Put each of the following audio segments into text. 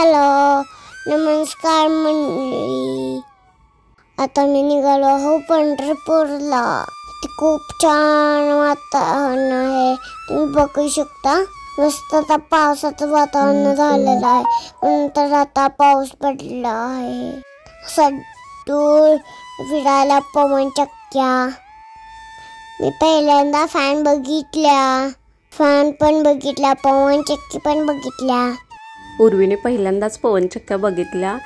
Hello नमस्कार मंडळी, आता मी निघालो आहो पंढरपूरला। खूप छान वातावरण आहे, तुम्ही बघू शकता। मस्त आता पावसाचं वातावरण झालेलं आहे, नंतर आता पाऊस पडला आहे। सड्डूर फिरायला पवन चक्क्या, मी पहिल्यांदा फॅन बघितल्या, फॅन पण बघितल्या, पवन चक्की पण बघितल्या। उर्वीने पहिल्यांदाच पवन चक्क्या बघितल्या,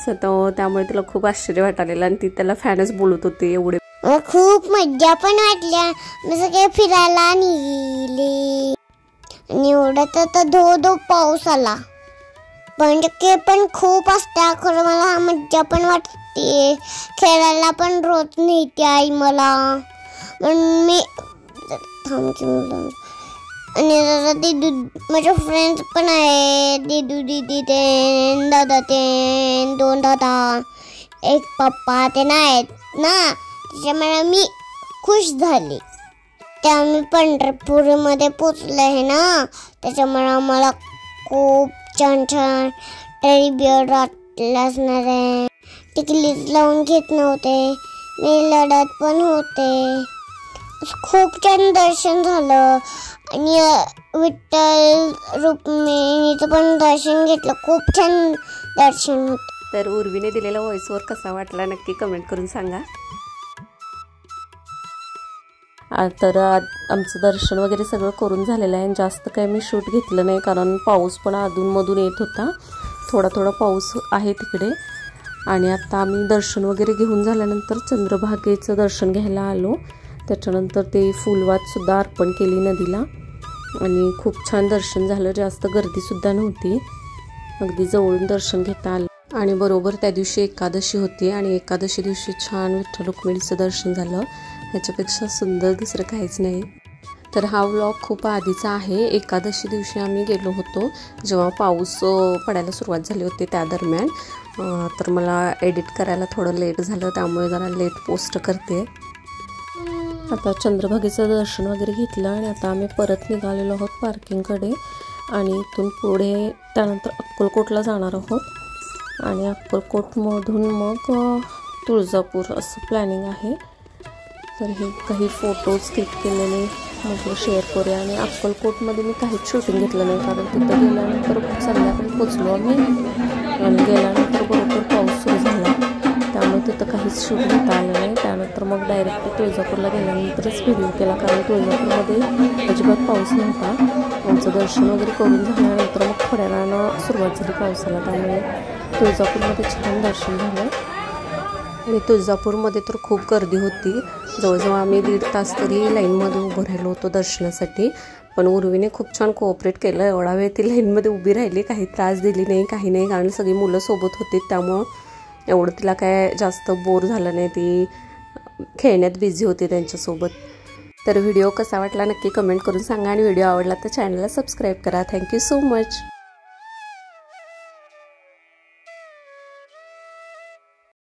त्यामुळे तिला खूप आश्चर्य वाटलेलं आणि ती त्याला फॅनच बोलत होती। एवढे खूप मज्जा पण वाटल्या, मी सगळे फिरायला निघाले आणि एवढ्यात आता धो पाऊस आला। पवन चक्की पण खूप असते, खरं मला मज्जा पण वाटते, खेळायला पण रोज नेते आई मला। मी आणि दादा दीदू माझे फ्रेंड्स पण आहे, दीदू दीदी ते दादा ते दोन दादा एक पप्पा ते नाहीत ना, त्याच्यामुळे मी खुश झाली। त्या मी पंढरपूरमध्ये पोचले आहे ना, त्याच्यामुळे आम्हाला खूप छान छान टेडी बिअर वाटले असणार आहे। टिकलीच लावून घेत नव्हते, मी लढत पण होते। खूप छान दर्शन झालं आणि विठ्ठल रुक्मिणीचं पण दर्शन घेतलं, खूप छान दर्शन होतं। तर उर्वीने दिलेला व्हॉइस ओव्हर कसा वाटला नक्की कमेंट करून सांगा। तर आमचं दर्शन वगैरे सगळं करून झालेलं आहे, जास्त काही मी शूट घेतलं नाही कारण पाऊस पण अधूनमधून येत होता, थोडा थोडा पाऊस आहे तिकडे। आणि आता आम्ही दर्शन वगैरे घेऊन झाल्यानंतर चंद्रभागेचं दर्शन घ्यायला आलो, त्याच्यानंतर ते फुलवातसुद्धा अर्पण केली नदीला आणि खूप छान दर्शन झालं, जास्त गर्दीसुद्धा नव्हती, अगदी जवळून दर्शन घेता आलं। आणि बरोबर त्या दिवशी एकादशी होती आणि एकादशी दिवशी छान विठ्ठल रुक्मिणीचं दर्शन झालं, ह्याच्यापेक्षा सुंदर दुसरं काहीच नाही। तर हा व्लॉग खूप आधीचा आहे, एकादशी दिवशी आम्ही गेलो होतो जेव्हा पाऊस पडायला सुरुवात झाली होती त्या दरम्यान। तर मला एडिट करायला थोडं लेट झालं, त्यामुळे जरा लेट पोस्ट करते। आता चंद्रभागेचं दर्शन वगैरे घेतलं आणि आता आम्ही परत निघालेलो आहोत पार्किंगकडे आणि इथून पुढे त्यानंतर अक्कलकोटला जाणार आहोत आणि अक्कलकोटमधून मग तुळजापूर असं प्लॅनिंग आहे। तर हे काही फोटोज क्लिक केलेले म्हटलं शेअर करूया। आणि अक्कलकोटमध्ये मी काहीच शूटिंग घेतलं नाही कारण तिथं गेल्यानंतर संध्याकाळी पोचलो आम्ही आणि गेल्यानंतर बरोबर पाऊस सुरू झाला, त्यामुळे तिथं काहीच शूट घेता आलं नाही। त्यानंतर मग डायरेक्ट तुळजापूरला गेल्यानंतरच व्हिडिओ केला कारण तुळजापूरमध्ये अजिबात पाऊस नव्हता। आमचं दर्शन वगैरे करून झाल्यानंतर मग थोड्या वेळानं सुरुवात झाली पावसाला, त्यामुळे तुळजापूरमध्ये छान दर्शन झालं। आणि तुळजापूरमध्ये तर खूप गर्दी होती, जवळजवळ आम्ही 1.5 तास तरी लाईनमध्ये उभं राहिलो होतो दर्शनासाठी, पण उर्वीने खूप छान कोऑपरेट केलं, एवढा वेळ ती लाईनमध्ये उभी राहिली, काही त्रास दिली नाही काही नाही, कारण सगळी मुलं सोबत होती त्यामुळं एवढं तिला काय जास्त बोर झालं नाही, ती खेळण्यात बिझी होती त्यांच्यासोबत। तर व्हिडिओ कसा वाटला नक्की कमेंट करून सांगा आणि व्हिडिओ आवडला तर चॅनलला सबस्क्राईब करा। Thank you so much.